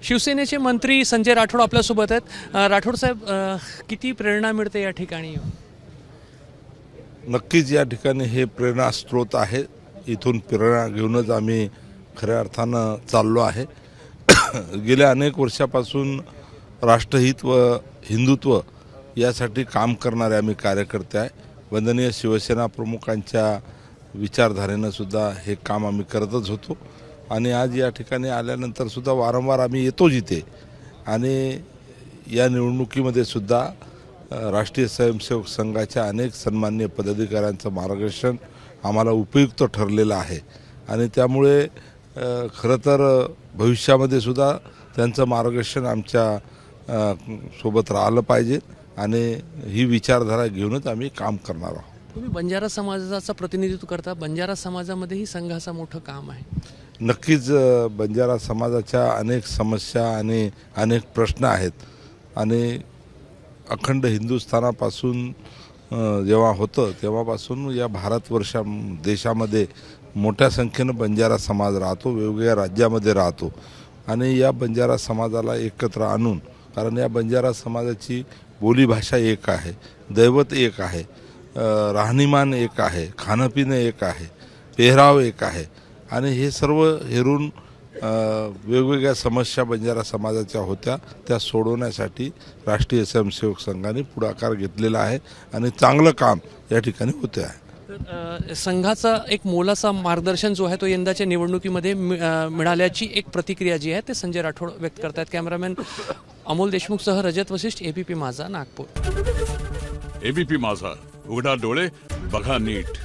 शिवसेनेचे मंत्री संजय राठोड आपल्यासोबत आहेत। राठोड साहेब, किती प्रेरणा मिळते या ठिकाणी? नक्कीच या ठिकाणी हे प्रेरणा स्रोत आहे। इथून प्रेरणा घेऊनच आम्ही खऱ्या अर्थानं चाललो आहे। गेल्या अनेक वर्षापासून राष्ट्रहित व हिंदुत्व यासाठी काम करणारे आम्ही कार्यकर्ते आहे। वंदनीय शिवसेना प्रमुखांच्या विचारधारेनं सुद्धा हे काम आम्ही करतच होतो आणि आज या ठिकाणी आल्यानंतर सुद्धा वारंवार आम्ही येतो जिथे आणि या निवडणुकीमध्ये सुद्धा राष्ट्रीय स्वयंसेवक संघाच्या अनेक सन्माननीय पदाधिकाऱ्यांचं मार्गदर्शन आम्हाला उपयुक्त ठरलेलं आहे आणि त्यामुळे खरं तर भविष्यामध्ये सुद्धा त्यांचं मार्गदर्शन आमच्या सोबत राहिलं पाहिजे आणि ही विचारधारा घेऊनच आम्ही काम करणार आहोत। तुम्ही बंजारा समाजाचं प्रतिनिधित्व करता, बंजारा समाजामध्येही संघाचं मोठं काम आहे। नक्कीच बंजारा समाजाच्या अनेक समस्या आणि अनेक प्रश्न आहेत आणि अखंड हिंदुस्थानापासून जेव्हा होतं तेव्हापासून या भारतवर्षा देशामध्ये मोठ्या संख्येनं बंजारा समाज राहतो, वेगवेगळ्या राज्यामध्ये राहतो आणि या बंजारा समाजाला एकत्र आणून, कारण या बंजारा समाजाची बोलीभाषा एक आहे, दैवत एक आहे, राहणीमान एक आहे, खाणंपिणं एक आहे, पेहराव एक आहे आणि हे सर्व हेरून वेगवेगळ्या समस्या बंजारा समाजाच्या होत्या त्या सोडवण्यासाठी राष्ट्रीय स्वयंसेवक संघाने पुढाकार घेतलेला आहे आणि चांगलं काम या ठिकाणी होते आहे। संघाचा एक मोलाचा मार्गदर्शन जो आहे तो यंदाच्या निवडणुकीमध्ये मिळाल्याची एक प्रतिक्रिया जी आहे ते संजय राठोड व्यक्त करतात। कॅमेरामॅन अमोल देशमुखसह रजत वशिष्ठ, एबीपी माझा, नागपूर। एबीपी माझा, उघडा डोळे बघा नीट।